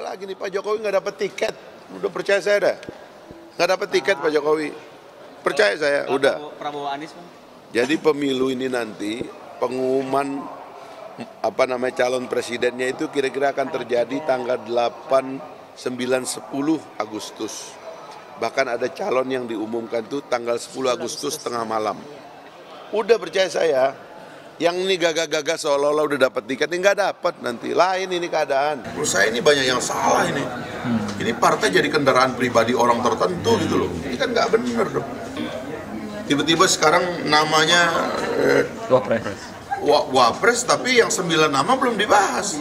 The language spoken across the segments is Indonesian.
Apalagi nih Pak Jokowi nggak dapat tiket, udah percaya saya dah. Nggak dapat tiket Pak Jokowi, percaya saya, udah. Prabowo Anies, Bang. Jadi pemilu ini nanti pengumuman calon presidennya itu kira-kira akan terjadi tanggal 8, 9, 10 Agustus. Bahkan ada calon yang diumumkan tuh tanggal 10 Agustus tengah malam. Udah percaya saya. Yang ini gagah-gagah seolah-olah udah dapat tiket, ini nggak dapat nanti. Lain ini keadaan. Menurut saya ini banyak yang salah ini. Ini partai jadi kendaraan pribadi orang tertentu gitu loh. Ini kan nggak bener dong. Tiba-tiba sekarang namanya Wapres, tapi yang 9 nama belum dibahas.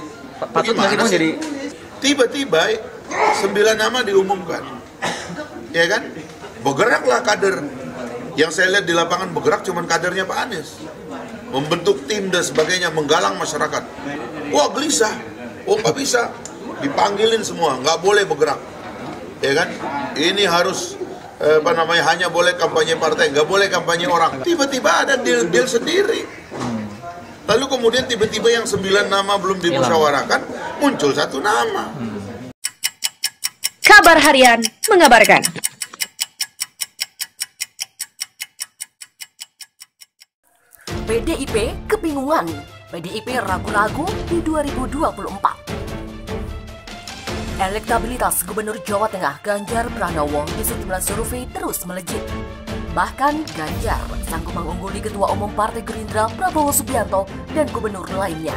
Bagaimana sih? Tiba-tiba 9 nama diumumkan. Ya kan? Bergeraklah kader. Yang saya lihat di lapangan bergerak cuman kadernya Pak Anies. Membentuk tim dan sebagainya, menggalang masyarakat. Wah gelisah, nggak bisa, dipanggilin semua, nggak boleh bergerak, ya kan? Ini harus hanya boleh kampanye partai, nggak boleh kampanye orang. Tiba-tiba ada deal sendiri. Lalu kemudian tiba-tiba yang 9 nama belum dimusyawarahkan, muncul 1 nama. Kabar Harian mengabarkan. PDIP kebingungan, PDIP ragu-ragu di 2024. Elektabilitas Gubernur Jawa Tengah Ganjar Pranowo di sejumlah survei terus melejit. Bahkan Ganjar sanggup mengungguli Ketua Umum Partai Gerindra Prabowo Subianto dan gubernur lainnya.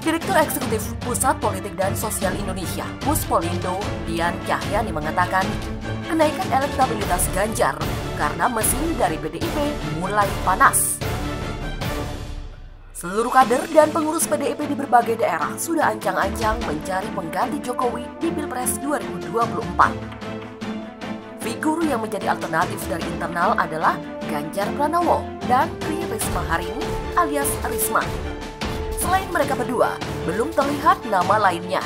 Direktur Eksekutif Pusat Politik dan Sosial Indonesia, Puspolindo, Dian Cahyani mengatakan, kenaikan elektabilitas Ganjar karena mesin dari PDIP mulai panas. Seluruh kader dan pengurus PDIP di berbagai daerah sudah ancang-ancang mencari pengganti Jokowi di Pilpres 2024. Figur yang menjadi alternatif dari internal adalah Ganjar Pranowo dan Tri Risma hari ini alias Risma. Selain mereka berdua, belum terlihat nama lainnya.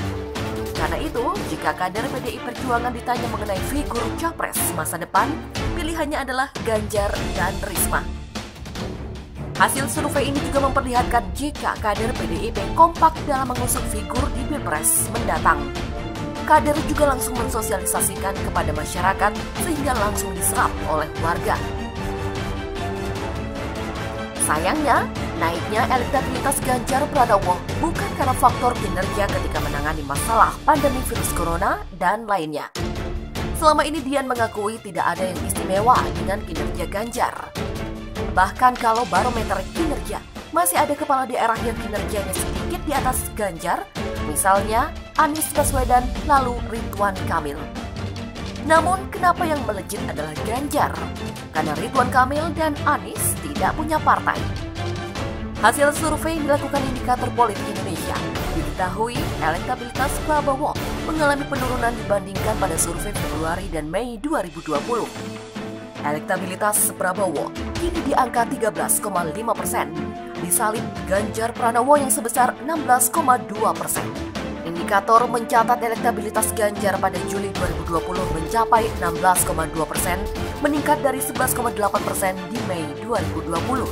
Karena itu, jika kader PDI Perjuangan ditanya mengenai figur capres masa depan, pilihannya adalah Ganjar dan Risma. Hasil survei ini juga memperlihatkan jika kader PDIP kompak dalam mengusung figur di Pilpres mendatang. Kader juga langsung mensosialisasikan kepada masyarakat sehingga langsung diserap oleh warga. Sayangnya, naiknya elektabilitas Ganjar Pranowo bukan karena faktor kinerja ketika menangani masalah pandemi virus corona dan lainnya. Selama ini Dian mengakui tidak ada yang istimewa dengan kinerja Ganjar. Bahkan kalau barometer kinerja, masih ada kepala daerah yang kinerjanya sedikit di atas Ganjar, misalnya Anies Baswedan lalu Ridwan Kamil. Namun kenapa yang melejit adalah Ganjar? Karena Ridwan Kamil dan Anies tidak punya partai. Hasil survei dilakukan Indikator Politik Indonesia. Diketahui elektabilitas Prabowo mengalami penurunan dibandingkan pada survei Februari dan Mei 2020. Elektabilitas Prabowo kini di angka 13,5%, disalib Ganjar Pranowo yang sebesar 16,2%. Indikator mencatat elektabilitas Ganjar pada Juli 2020 mencapai 16,2%, meningkat dari 11,8% di Mei 2020.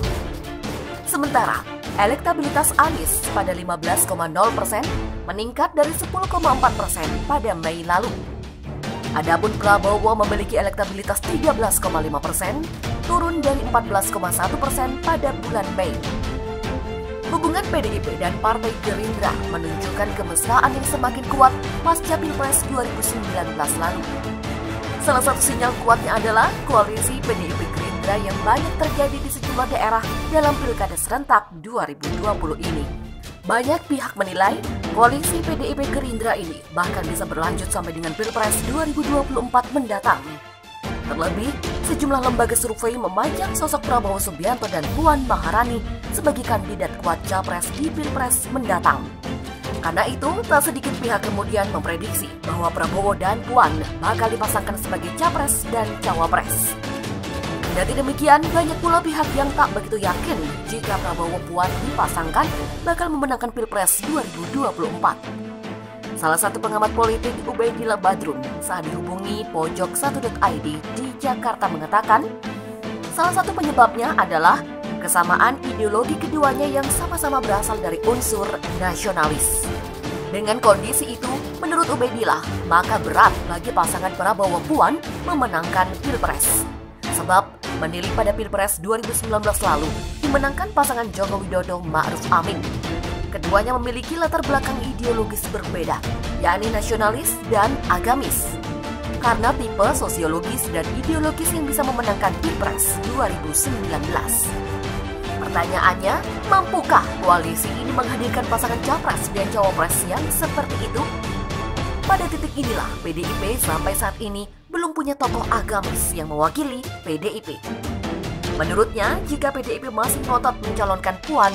Sementara, elektabilitas Anies pada 15,0% meningkat dari 10,4% pada Mei lalu. Adapun Prabowo memiliki elektabilitas 13,5%, turun dari 14,1% pada bulan Mei. Hubungan PDIP dan Partai Gerindra menunjukkan kemesraan yang semakin kuat pasca Pilpres 2019 lalu. Salah satu sinyal kuatnya adalah koalisi PDIP Gerindra yang banyak terjadi di sejumlah daerah dalam Pilkada serentak 2020 ini. Banyak pihak menilai koalisi PDIP Gerindra ini bahkan bisa berlanjut sampai dengan Pilpres 2024 mendatang. Terlebih, sejumlah lembaga survei memajang sosok Prabowo Subianto dan Puan Maharani sebagai kandidat kuat capres di Pilpres mendatang. Karena itu, tak sedikit pihak kemudian memprediksi bahwa Prabowo dan Puan bakal dipasangkan sebagai capres dan cawapres. Kendati demikian, banyak pula pihak yang tak begitu yakin jika Prabowo Puan dipasangkan bakal memenangkan Pilpres 2024. Salah satu pengamat politik Ubaidillah Badrun saat dihubungi pojok1.id di Jakarta mengatakan, salah satu penyebabnya adalah kesamaan ideologi keduanya yang sama-sama berasal dari unsur nasionalis. Dengan kondisi itu, menurut Menurut Ubaidillah, maka berat bagi pasangan Prabowo Puan memenangkan Pilpres. Sebab menilik pada Pilpres 2019 lalu dimenangkan pasangan Joko Widodo Ma'ruf Amin. Keduanya memiliki latar belakang ideologis berbeda, yakni nasionalis dan agamis. Karena tipe sosiologis dan ideologis yang bisa memenangkan Pilpres 2019. Pertanyaannya, mampukah koalisi ini menghadirkan pasangan capres dan cawapres yang seperti itu? Pada titik inilah PDIP sampai saat ini belum punya tokoh agamis yang mewakili PDIP. Menurutnya, jika PDIP masih ngotot mencalonkan Puan,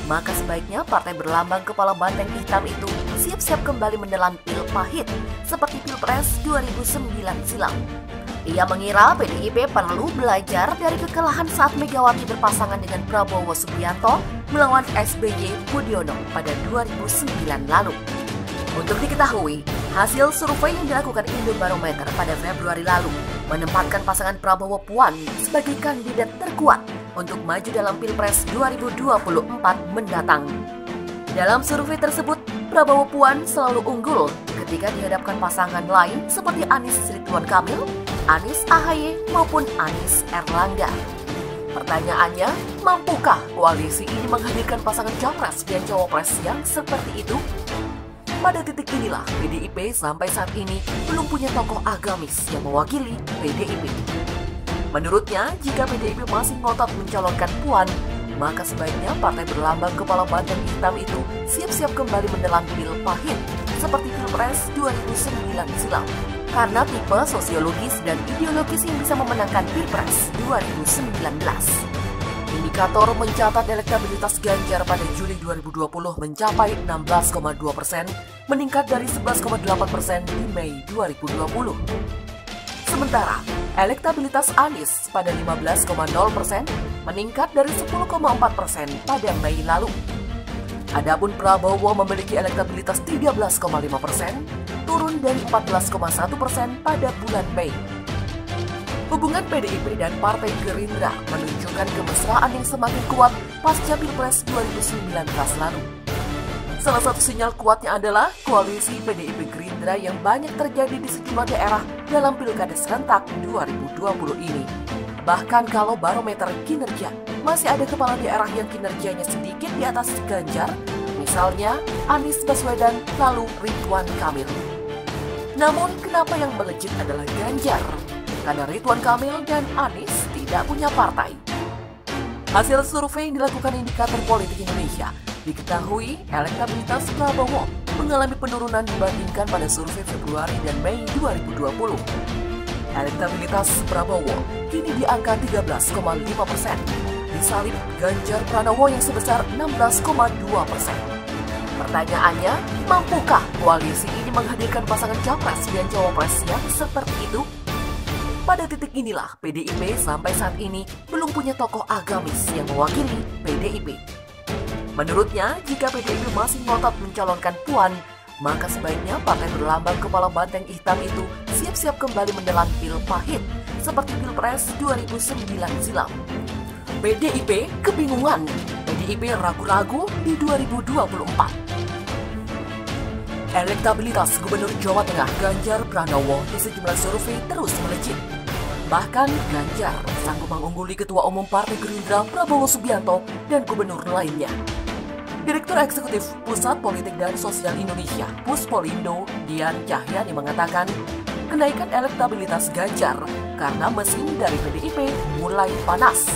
maka sebaiknya partai berlambang kepala banteng hitam itu siap-siap kembali menelan pil pahit seperti Pilpres 2009 silam. Ia mengira PDIP perlu belajar dari kekalahan saat Megawati berpasangan dengan Prabowo Subianto melawan SBY Budiono pada 2009 lalu. Untuk diketahui, hasil survei yang dilakukan Indobarometer pada Februari lalu menempatkan pasangan Prabowo Puan sebagai kandidat terkuat untuk maju dalam Pilpres 2024 mendatang. Dalam survei tersebut, Prabowo Puan selalu unggul ketika dihadapkan pasangan lain seperti Anies Ridwan Kamil, Anies AHY maupun Anies Erlangga. Pertanyaannya, mampukah koalisi ini menghadirkan pasangan capres dan cawapres yang seperti itu? Pada titik inilah PDIP sampai saat ini belum punya tokoh agamis yang mewakili PDIP. Menurutnya, jika PDIP masih ngotot mencalonkan Puan, maka sebaiknya partai berlambang kepala banteng hitam itu siap-siap kembali menelan pil pahit seperti Pilpres 2009 silam. Karena tipe sosiologis dan ideologis yang bisa memenangkan Pilpres 2019. Indikator mencatat elektabilitas Ganjar pada Juli 2020 mencapai 16,2%, meningkat dari 11,8% di Mei 2020. Sementara, elektabilitas Anies pada 15,0% meningkat dari 10,4% pada Mei lalu. Adapun Prabowo memiliki elektabilitas 13,5%, turun dari 14,1% pada bulan Mei. Hubungan PDIP dan Partai Gerindra menunjukkan kemesraan yang semakin kuat pasca Pilpres 2019 lalu. Salah satu sinyal kuatnya adalah koalisi PDIP Gerindra yang banyak terjadi di sejumlah daerah dalam Pilkada serentak 2020 ini. Bahkan kalau barometer kinerja, masih ada kepala daerah yang kinerjanya sedikit di atas Ganjar, misalnya Anies Baswedan lalu Ridwan Kamil. Namun kenapa yang melejit adalah Ganjar? Karena Ridwan Kamil dan Anies tidak punya partai. Hasil survei yang dilakukan Indikator Politik Indonesia diketahui elektabilitas Prabowo mengalami penurunan dibandingkan pada survei Februari dan Mei 2020. Elektabilitas Prabowo kini di angka 13,5%, disalip Ganjar Pranowo yang sebesar 16,2%. Pertanyaannya, mampukah koalisi ini menghadirkan pasangan capres dan cawapres yang seperti itu? Pada titik inilah PDIP sampai saat ini belum punya tokoh agamis yang mewakili PDIP. Menurutnya, jika PDIP masih ngotot mencalonkan Puan, maka sebaiknya partai berlambang kepala banteng hitam itu siap-siap kembali menelan pil pahit seperti Pilpres 2009 silam. PDIP kebingungan, PDIP ragu-ragu di 2024. Elektabilitas Gubernur Jawa Tengah Ganjar Pranowo di sejumlah survei terus melejit. Bahkan Ganjar sanggup mengungguli Ketua Umum Partai Gerindra Prabowo Subianto dan gubernur lainnya. Direktur Eksekutif Pusat Politik dan Sosial Indonesia Puspolindo Dian Cahyani mengatakan kenaikan elektabilitas Ganjar karena mesin dari PDIP mulai panas.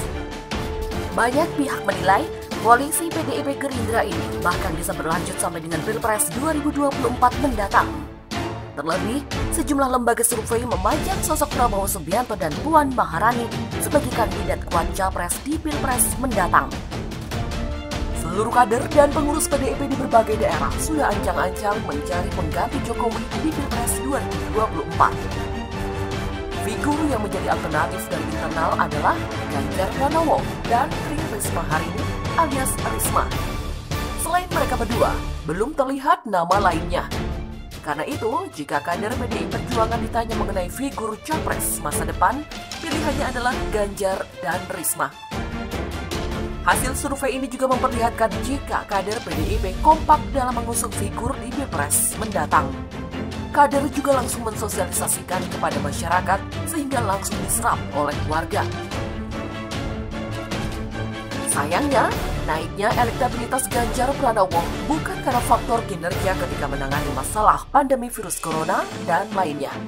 Banyak pihak menilai koalisi PDIP Gerindra ini bahkan bisa berlanjut sampai dengan Pilpres 2024 mendatang. Terlebih, sejumlah lembaga survei memajang sosok Prabowo Subianto dan Puan Maharani sebagai kandidat kuat capres di Pilpres mendatang. Seluruh kader dan pengurus PDIP di berbagai daerah sudah ancang-ancang mencari pengganti Jokowi di Pilpres 2024. Figur yang menjadi alternatif dari internal adalah Ganjar Pranowo dan Tri Risma Harini alias Risma. Selain mereka berdua, belum terlihat nama lainnya. Karena itu, jika kader PDI Perjuangan ditanya mengenai figur capres masa depan, pilihannya adalah Ganjar dan Risma. Hasil survei ini juga memperlihatkan jika kader PDIP kompak dalam mengusung figur di Pilpres mendatang. kader juga langsung mensosialisasikan kepada masyarakat sehingga langsung diserap oleh warga. Sayangnya, naiknya elektabilitas Ganjar Pranowo bukan karena faktor kinerja ketika menangani masalah pandemi virus corona dan lainnya.